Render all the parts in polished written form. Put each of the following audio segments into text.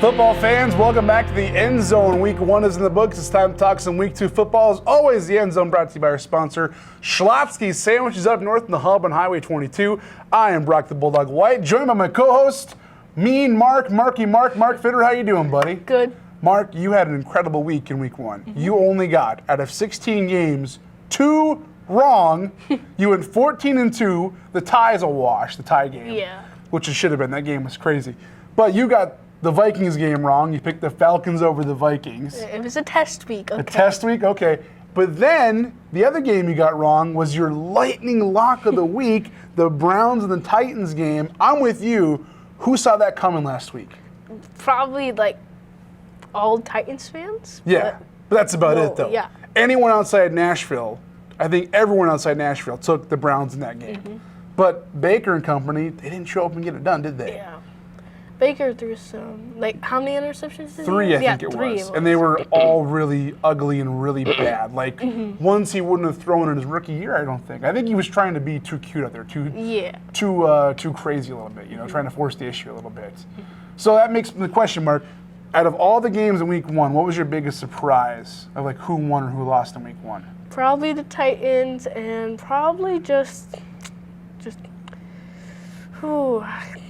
Football fans, welcome back to the End Zone. Week 1 is in the books. It's time to talk some Week 2 football. As always, the End Zone brought to you by our sponsor, Schlotzsky's Sandwiches up north in the hub on Highway 22. I am Brock the Bulldog White, joined by my co-host, Mean Mark, Marky Mark. Mark Fitter, how you doing, buddy? Good. Mark, you had an incredible week in Week 1. You only got, out of 16 games, 2 wrong. You went 14-2. The tie is a wash, the tie game. Yeah. Which it should have been. That game was crazy. But you got the Vikings game wrong. You picked the Falcons over the Vikings. It was a test week. Okay. A test week? Okay. But then the other game you got wrong was your lightning lock of the week, the Browns and the Titans game. I'm with you. Who saw that coming last week? Probably like all Titans fans. Yeah. But that's about it, though. Yeah. Anyone outside Nashville, I think everyone outside Nashville took the Browns in that game. But Baker and company, they didn't show up and get it done, did they? Yeah. Baker threw some, like, how many interceptions did he 3, have? I think it was. And they were all really ugly and really bad. Like, ones he wouldn't have thrown in his rookie year, I don't think. I think he was trying to be too cute out there, too crazy a little bit, trying to force the issue a little bit. So that makes the question mark. Out of all the games in Week 1, what was your biggest surprise of, like, who won or who lost in Week 1? Probably the Titans and probably just who,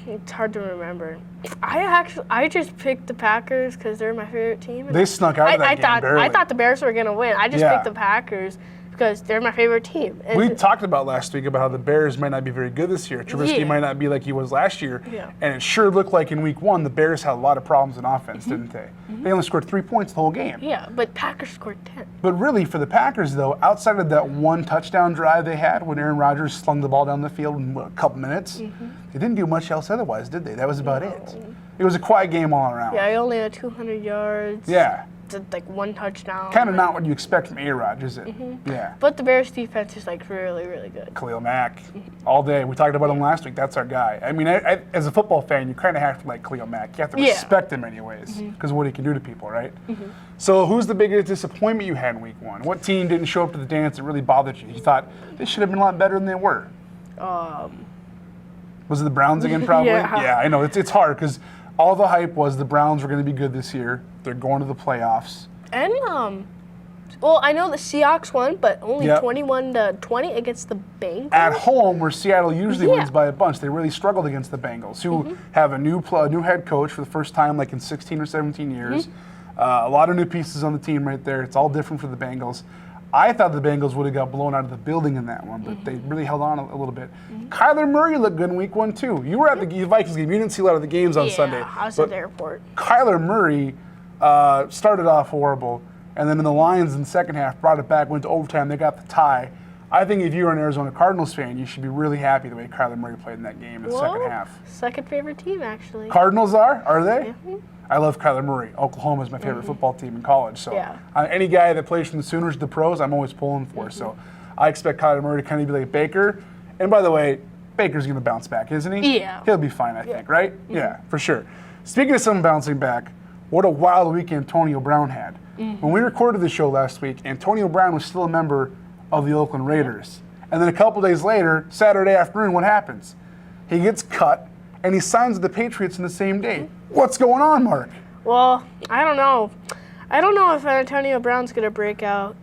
it's hard to remember. I just picked the Packers because they're my favorite team. They snuck out of that game barely. I thought the Bears were going to win. I just picked the Packers because they're my favorite team. And we talked about last week about how the Bears might not be very good this year. Trubisky might not be like he was last year. Yeah. And it sure looked like in Week 1 the Bears had a lot of problems in offense, didn't they? They only scored 3 points the whole game. Yeah, but Packers scored 10. But really, for the Packers, though, outside of that one touchdown drive they had when Aaron Rodgers slung the ball down the field in a couple minutes, they didn't do much else otherwise, did they? That was about it. It was a quiet game all around. Yeah, I only had 200 yards. Yeah. Like 1 touchdown. Kind of not what you expect from A-Rod, is it? Yeah. But the Bears defense is like really, really good. Khalil Mack, all day. We talked about him last week. That's our guy. I mean, as a football fan, you kind of have to like Khalil Mack. You have to respect him anyways, because of what he can do to people, right? So who's the biggest disappointment you had in Week 1? What team didn't show up to the dance that really bothered you? You thought they should have been a lot better than they were? Was it the Browns again, probably? Yeah, I know. It's hard because all the hype was the Browns were going to be good this year. They're going to the playoffs. And, well, I know the Seahawks won, but only 21-20 against the Bengals. At home, where Seattle usually wins by a bunch, they really struggled against the Bengals, who have a new head coach for the first time like in 16 or 17 years. A lot of new pieces on the team right there. It's all different for the Bengals. I thought the Bengals would have got blown out of the building in that one, but they really held on a little bit. Kyler Murray looked good in Week 1, too. You were at the Vikings game. You didn't see a lot of the games on Sunday. Yeah, I was at the airport. Kyler Murray started off horrible, and then in the Lions in the second half brought it back, went to overtime. They got the tie. I think if you're an Arizona Cardinals fan, you should be really happy the way Kyler Murray played in that game in the second half. Second favorite team, actually. Cardinals are they? I love Kyler Murray. Oklahoma is my favorite football team in college. So any guy that plays from the Sooners to the pros, I'm always pulling for. So I expect Kyler Murray to kind of be like Baker. And by the way, Baker's going to bounce back, isn't he? Yeah. He'll be fine, I think, right? Yeah, for sure. Speaking of someone bouncing back, what a wild week Antonio Brown had. When we recorded the show last week, Antonio Brown was still a member of the Oakland Raiders. And then a couple days later, Saturday afternoon, what happens? He gets cut, and he signs with the Patriots in the same day. What's going on, Mark? Well, I don't know. I don't know if Antonio Brown's going to break out.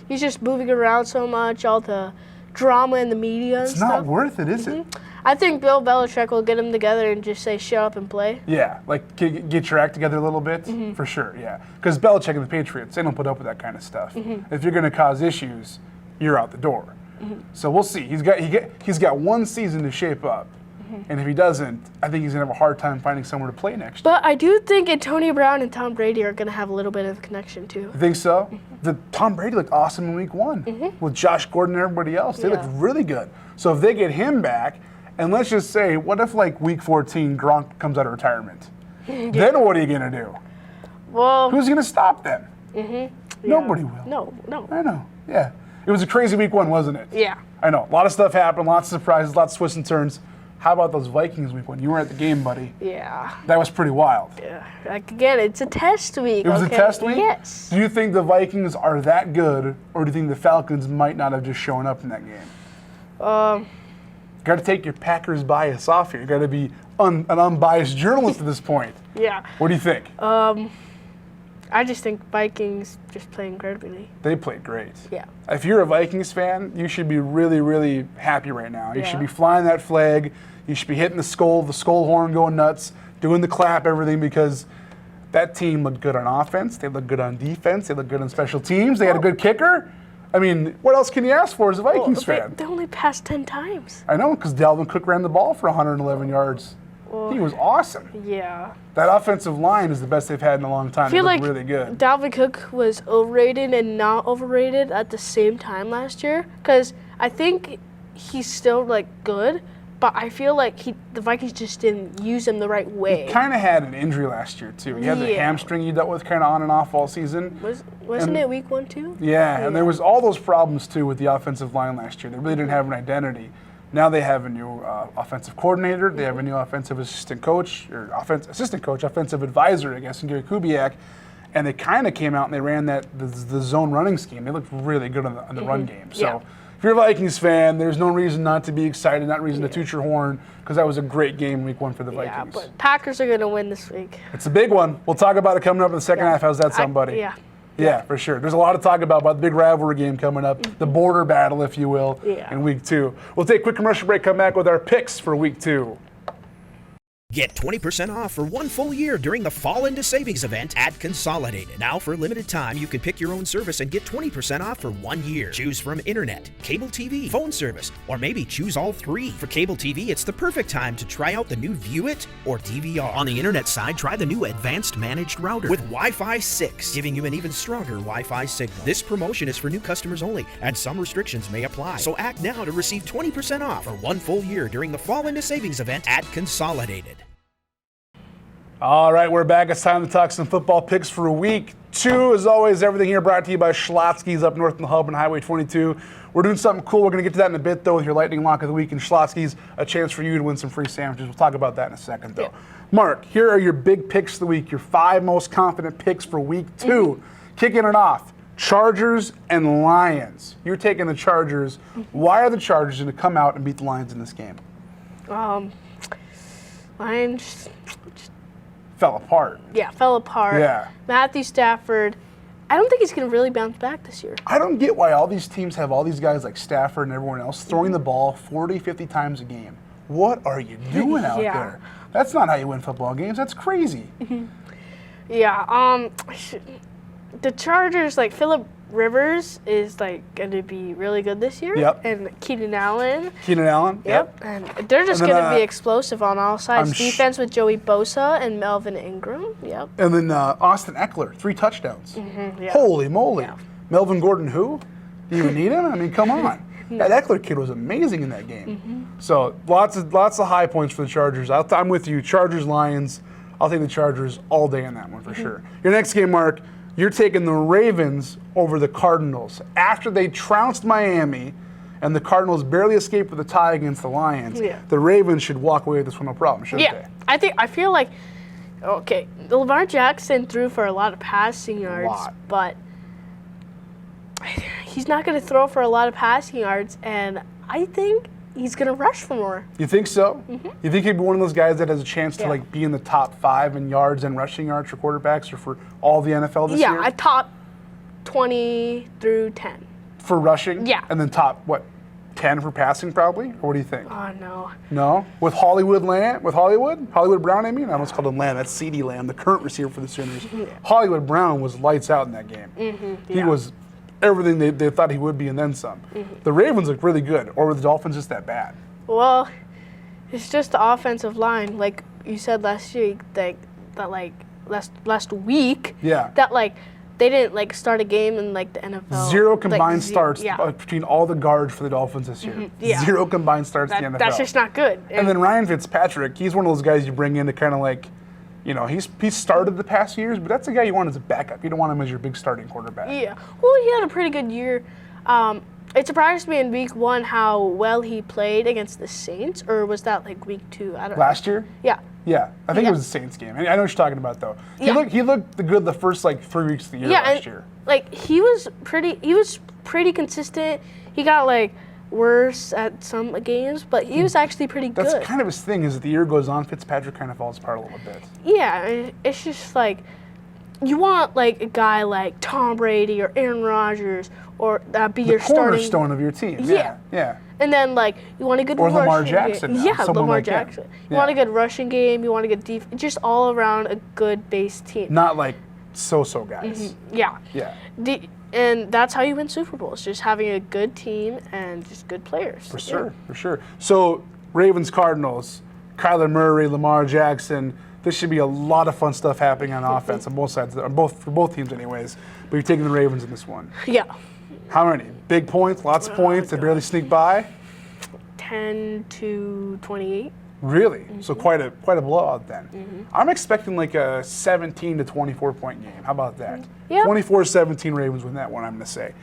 He's just moving around so much, all the drama in the media and stuff. It's not worth it, is it? I think Bill Belichick will get them together and just say, shut up and play. Yeah, like get your act together a little bit, for sure, yeah. Because Belichick and the Patriots, they don't put up with that kind of stuff. If you're going to cause issues, you're out the door. So we'll see. He's got 1 season to shape up. And if he doesn't, I think he's going to have a hard time finding somewhere to play next year. But I do think Antonio Brown and Tom Brady are going to have a little bit of a connection, too. You think so? Tom Brady looked awesome in Week 1 with Josh Gordon and everybody else. They looked really good. So if they get him back, and let's just say, what if, like, Week 14, Gronk comes out of retirement? Then what are you going to do? Well, who's going to stop them? Nobody will. No. I know, yeah. It was a crazy Week 1, wasn't it? Yeah. I know. A lot of stuff happened, lots of surprises, lots of twists and turns. How about those Vikings Week 1? You were at the game, buddy. Yeah. That was pretty wild. Yeah. Like, again, it's a test week. It was a test week? Yes. Do you think the Vikings are that good, or do you think the Falcons might not have just shown up in that game? got to take your Packers bias off here. You got to be an unbiased journalist at this point. Yeah. What do you think? I just think Vikings just play incredibly. They played great. Yeah. If you're a Vikings fan, you should be really, really happy right now. You Yeah. should be flying that flag. You should be hitting the skull horn, going nuts, doing the clap, everything, because that team looked good on offense. They looked good on defense. They looked good on special teams. They had a good kicker. I mean, what else can you ask for as a Vikings fan? They only passed 10 times. I know, because Dalvin Cook ran the ball for 111 yards. He was awesome. Yeah. That offensive line is the best they've had in a long time. I feel They look like really good. Dalvin Cook was overrated and not overrated at the same time last year, because I think he's still like good, but I feel like the Vikings just didn't use him the right way. Kind of had an injury last year too. He had the Yeah. hamstring he dealt with kind of on and off all season. Wasn't it week 1 too? Yeah, and there was all those problems too with the offensive line last year. They really didn't have an identity. Now they have a new offensive coordinator. They have a new offensive assistant coach, or offensive advisor, I guess, in Gary Kubiak. And they kind of came out and they ran the zone running scheme. They looked really good on the run game. So Yeah. if you're a Vikings fan, there's no reason not to be excited, not reason to toot your horn, because that was a great game week 1 for the Yeah, Vikings. but Packers are going to win this week. It's a big one. We'll talk about it coming up in the second half. How's that sound, buddy? Yeah. Yeah, for sure. There's a lot to talk about the big rivalry game coming up, the border battle, if you will, in week 2. We'll take a quick commercial break, come back with our picks for week 2. Get 20% off for 1 full year during the Fall Into Savings event at Consolidated. Now, for a limited time, you can pick your own service and get 20% off for 1 year. Choose from internet, cable TV, phone service, or maybe choose all 3. For cable TV, it's the perfect time to try out the new View It or DVR. On the internet side, try the new Advanced Managed Router with Wi-Fi 6, giving you an even stronger Wi-Fi signal. This promotion is for new customers only, and some restrictions may apply. So act now to receive 20% off for 1 full year during the Fall Into Savings event at Consolidated. All right, we're back. It's time to talk some football picks for week 2. As always, everything here brought to you by Schlotzsky's up north in the hub on Highway 22. We're doing something cool. We're going to get to that in a bit, though, with your lightning lock of the week and Schlotzsky's, a chance for you to win some free sandwiches. We'll talk about that in a second, though. Yeah. Mark, here are your big picks of the week, your 5 most confident picks for week 2. Kicking it off, Chargers and Lions. You're taking the Chargers. Why are the Chargers going to come out and beat the Lions in this game? Lions Fell apart. fell apart. Yeah. Matthew Stafford, I don't think he's going to really bounce back this year. I don't get why all these teams have all these guys like Stafford and everyone else throwing the ball 40, 50 times a game. What are you doing out Yeah. there? That's not how you win football games. That's crazy. Yeah, the Chargers, like Phillip Rivers is like going to be really good this year. Yep. And Keenan Allen. Keenan Allen? Yep. And they're just And then, going to be explosive on all sides. I'm Defense with Joey Bosa and Melvin Ingram. Yep. And then Austin Eckler, 3 touchdowns. Yeah. Holy moly. Yeah. Melvin Gordon, who? Do you even need him? I mean, come on. That Eckler kid was amazing in that game. So lots of high points for the Chargers. I'm with you. Chargers, Lions. I'll take the Chargers all day in that one for sure. Your next game, Mark, you're taking the Ravens over the Cardinals. After they trounced Miami and the Cardinals barely escaped with a tie against the Lions, the Ravens should walk away with this one no problem, shouldn't they? I feel like, okay, Lamar Jackson threw for a lot of passing yards, but he's not going to throw for a lot of passing yards, and I think he's going to rush for more. You think so? You think he'd be one of those guys that has a chance to Yeah. like be in the top 5 in yards and rushing yards for quarterbacks or for all the NFL this year? Yeah, I top 20 through 10. For rushing? Yeah. And then top, 10 for passing probably? Or what do you think? Oh, no. No? With Hollywood Brown, I mean? I almost called him Lamb. That's CeeDee Lamb, the current receiver for the Sooners. Hollywood Brown was lights out in that game. He was everything they thought he would be and then some. The Ravens look really good. Or were the Dolphins just that bad? Well, it's just the offensive line. Like you said last week, last week, that they didn't start a game in the NFL. 0 combined starts Yeah. between all the guards for the Dolphins this year. Yeah. 0 combined starts in the NFL. That's just not good. And then Ryan Fitzpatrick, he's one of those guys you bring in to kind of he's started the past years, but that's the guy you want as a backup. You don't want him as your big starting quarterback. Yeah. Well, he had a pretty good year. It surprised me in week 1 how well he played against the Saints, or was that week 2? I don't know. Last year? Yeah. Yeah, I think it was the Saints game. I know what you're talking about, though. He looked good the first 3 weeks of the year last year. He was pretty consistent. He got worse at some games, but he was actually pretty good. That's kind of his thing. Is that the year goes on, Fitzpatrick kind of falls apart a little bit. Yeah, it's just like you want like a guy like Tom Brady or Aaron Rodgers or that be your cornerstone starting of your team. Yeah. Yeah. And then like you want a good Or rushing Lamar Jackson game. now, Yeah, someone Lamar like him. Jackson. You Yeah. want a good rushing game. You want a good defense. Just all around a good base team. Not like so guys. Yeah. Yeah. And that's how you win Super Bowls. Just having a good team and just good players. For sure. So Ravens, Cardinals, Kyler Murray, Lamar Jackson. This should be a lot of fun stuff happening on offense on both sides, for both teams anyways. But you're taking the Ravens in this one. Yeah. How many? Big points, lots of points. They barely sneak by. 10-28. Really? So quite a blowout then. I'm expecting like a 17 to 24 point game. How about that? Yeah. 24-17 Ravens win that one, I'm going to say.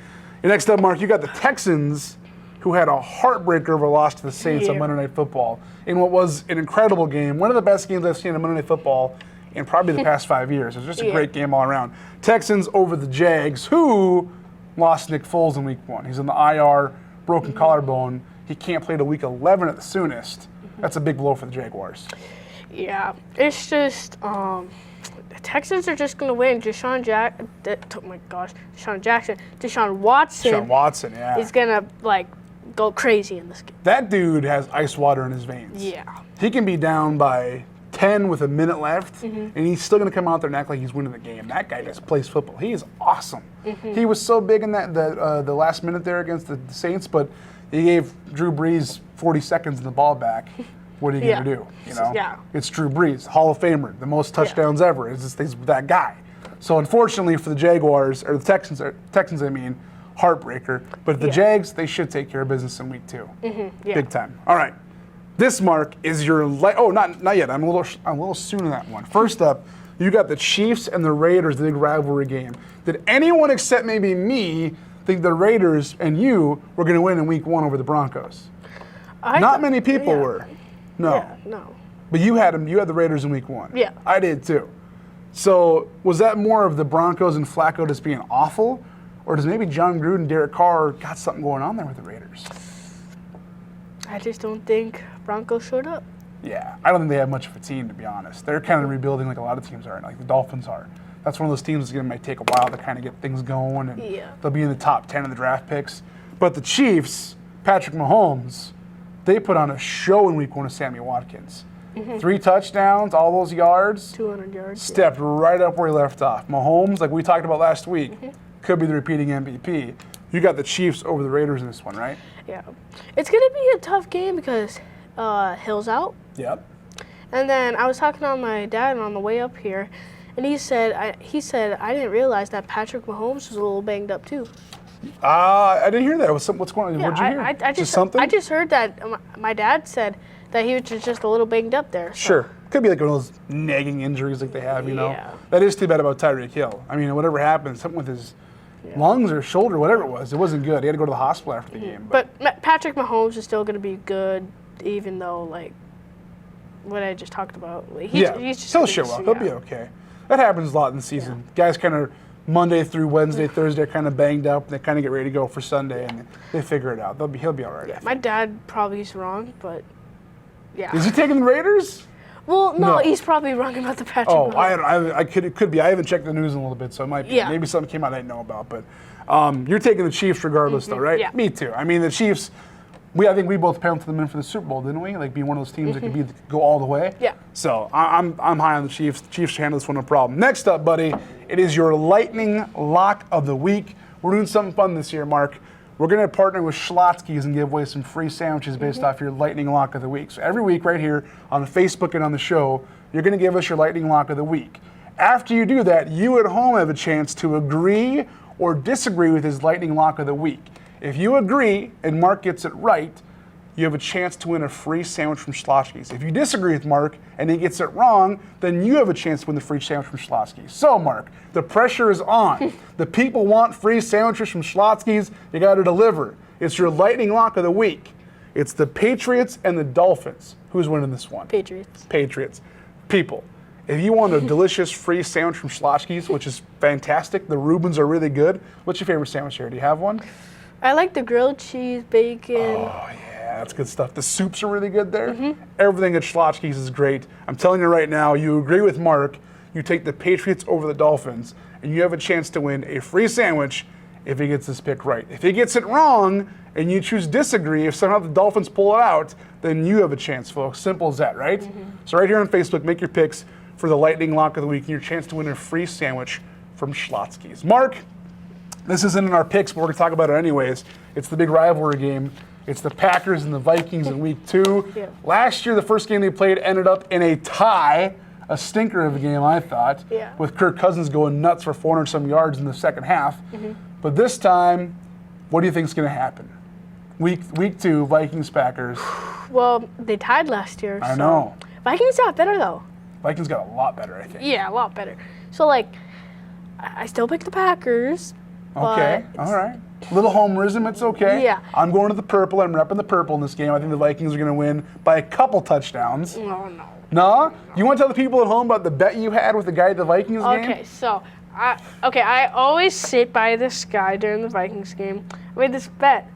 And next up, Mark, you got the Texans, who had a heartbreaker of a loss to the Saints on Monday Night Football in what was an incredible game. One of the best games I've seen on Monday Night Football in probably the past 5 years. It was just a great game all around. Texans over the Jags, who lost Nick Foles in week 1. He's in the IR, broken collarbone. He can't play till week 11 at the soonest. That's a big blow for the Jaguars. Yeah, it's just the Texans are just gonna win. Deshaun Jackson, Deshaun Watson Yeah. is gonna like go crazy in this game. That dude has ice water in his veins. Yeah. He can be down by 10 with a minute left, and he's still going to come out there and act like he's winning the game. That guy just plays football. He is awesome. He was so big in the last minute there against the Saints, but he gave Drew Brees 40 seconds in the ball back. What are you going to do? You know, It's Drew Brees, Hall of Famer, the most touchdowns ever. He's that guy. So unfortunately for the Jaguars, or the Texans, I mean, heartbreaker. But the Jags, they should take care of business in week 2, big time. All right. This, Mark, is your not yet. I'm a little soon in that one. First up, you got the Chiefs and the Raiders, the big rivalry game. Did anyone except maybe me think the Raiders and you were going to win in week 1 over the Broncos? Not many people were. No. Yeah, no. But you had them. You had the Raiders in week 1. Yeah. I did too. So was that more of the Broncos and Flacco just being awful, or does maybe John Gruden, Derek Carr got something going on there with the Raiders? I just don't think Broncos showed up. Yeah, I don't think they have much of a team, to be honest. They're kind of rebuilding like a lot of teams are, like the Dolphins are. That's one of those teams that might take a while to kind of get things going, and they'll be in the top 10 of the draft picks. But the Chiefs, Patrick Mahomes, they put on a show in week 1 of Sammy Watkins. 3 touchdowns, all those yards. 200 yards. Stepped right up where he left off. Mahomes, like we talked about last week, could be the repeating MVP. You got the Chiefs over the Raiders in this one, right? Yeah. It's going to be a tough game because Hill's out. Yep. And then I was talking to my dad on the way up here, and he said I didn't realize that Patrick Mahomes was a little banged up too. I didn't hear that. What's going on? Yeah, What'd you hear? I just something? I just heard that my dad said that he was just a little banged up there. So. Sure. Could be like one of those nagging injuries like they have, you know. Yeah. That is too bad about Tyreek Hill. I mean, whatever happened, something with his lungs or shoulder, whatever it wasn't good. He had to go to the hospital after the game. But Patrick Mahomes is still going to be good, even though, like, what I just talked about. He's just he'll show up. He'll be okay. That happens a lot in the season. Guys kind of Monday through Wednesday, Thursday are kind of banged up, and they kind of get ready to go for Sunday, and they figure it out. He'll be all right. Yeah, my dad probably is wrong, but yeah. Is he taking the Raiders? Well, no, he's probably wrong about the Patrick Mahomes. It could be. I haven't checked the news in a little bit, so it might be. Yeah. Maybe something came out I didn't know about. But you're taking the Chiefs regardless, though, right? Yeah. Me too. I mean, the Chiefs. I think we both penciled them in for the Super Bowl, didn't we? Like being one of those teams that could go all the way. Yeah. So I'm high on the Chiefs. The Chiefs should handle this one no problem. Next up, buddy, it is your lightning lock of the week. We're doing something fun this year, Mark. We're going to partner with Schlotzsky's and give away some free sandwiches based off your lightning lock of the week. So every week right here on Facebook and on the show, you're going to give us your lightning lock of the week. After you do that, you at home have a chance to agree or disagree with his lightning lock of the week. If you agree and Mark gets it right, you have a chance to win a free sandwich from Schlotzsky's. If you disagree with Mark and he gets it wrong, then you have a chance to win the free sandwich from Schlotzsky's. So, Mark, the pressure is on. The people want free sandwiches from Schlotzsky's. You got to deliver. It's your lightning lock of the week. It's the Patriots and the Dolphins. Who's winning this one? Patriots. People, if you want a delicious free sandwich from Schlotzsky's, which is fantastic, the Reubens are really good. What's your favorite sandwich here? Do you have one? I like the grilled cheese, bacon. Oh, yeah, that's good stuff. The soups are really good there. Everything at Schlotzsky's is great. I'm telling you right now, you agree with Mark, you take the Patriots over the Dolphins, and you have a chance to win a free sandwich if he gets this pick right. If he gets it wrong, and you choose disagree, if somehow the Dolphins pull it out, then you have a chance, folks. Simple as that, right? So right here on Facebook, make your picks for the Lightning Lock of the Week and your chance to win a free sandwich from Schlotzsky's. Mark, this isn't in our picks, but we're going to talk about it anyways. It's the big rivalry game. It's the Packers and the Vikings in week 2. Yeah. Last year, the first game they played ended up in a tie, a stinker of a game, I thought, with Kirk Cousins going nuts for 400-some yards in the second half. But this time, what do you think is going to happen? Week 2, Vikings, Packers. Well, they tied last year. I know. Vikings got better, though. Vikings got a lot better, I think. Yeah, a lot better. So, like, I still pick the Packers. Okay, all right. Little homerism, it's okay. Yeah. I'm going to the purple. I'm repping the purple in this game. I think the Vikings are going to win by a couple touchdowns. Oh, no. No? You want to tell the people at home about the bet you had with the guy at the Vikings game? Okay, so, I always sit by this guy during the Vikings game. I made this bet.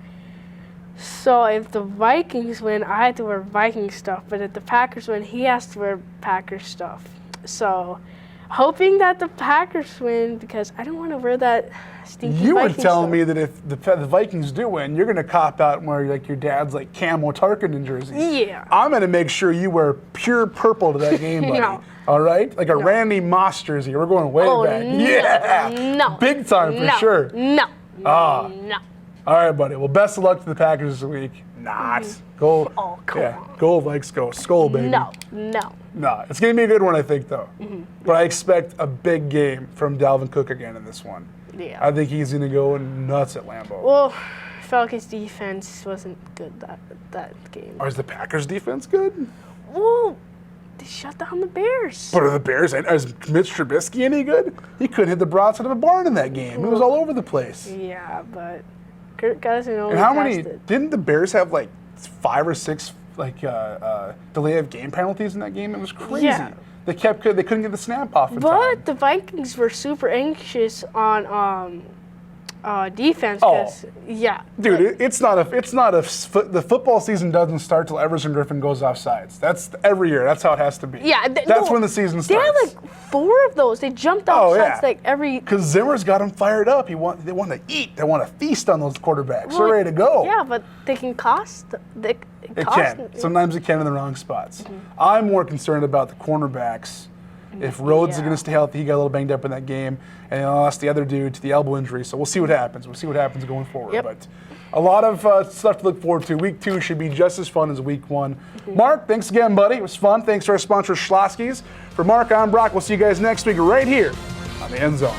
So if the Vikings win, I have to wear Viking stuff. But if the Packers win, he has to wear Packers stuff. So hoping that the Packers win because I don't want to wear that stinky You were Viking telling stuff. me that if the Vikings do win, you're going to cop out and wear like your dad's like camo Tarkington jersey. Yeah. I'm going to make sure you wear pure purple to that game, buddy. No. All right? Like a Randy Moss jersey. We're going way back. No, Yeah. No. Big time for sure. No. Ah. No. All right, buddy. Well, best of luck to the Packers this week. Not. Go. Oh, come on. Go Vikes, go. Skull, baby. No. No. It's going to be a good one, I think, though. But I expect a big game from Dalvin Cook again in this one. Yeah. I think he's going to go nuts at Lambeau. Well, Falcons defense wasn't good that game. Or is the Packers defense good? Well, they shut down the Bears. But are the Bears, is Mitch Trubisky any good? He couldn't hit the broadside of a barn in that game. It was all over the place. Yeah, but Kirk Cousins only And how many, passed it. didn't the Bears have like 5 or 6 delay of game penalties in that game? It was crazy. Yeah. They couldn't get the snap off in time. But the Vikings were super anxious on defense. Oh. 'Cause- yeah. Dude, the football season doesn't start till Everson Griffin goes off sides. That's every year. That's how it has to be. Yeah. That's when the season They starts. had like 4 of those. They jumped off Oh, yeah. sides like every. Because Zimmer's got them fired up. They want to eat. They want to feast on those quarterbacks. They're ready to go. Yeah, but they can cost. It It cost. can. Sometimes it can in the wrong spots. I'm more concerned about the cornerbacks. If Rhodes is going to stay healthy, he got a little banged up in that game, and he lost the other dude to the elbow injury. So we'll see what happens. We'll see what happens going forward. Yep. But a lot of stuff to look forward to. Week 2 should be just as fun as Week 1. Mark, thanks again, buddy. It was fun. Thanks to our sponsor, Schlotzsky's. For Mark, I'm Brock. We'll see you guys next week right here on the End Zone.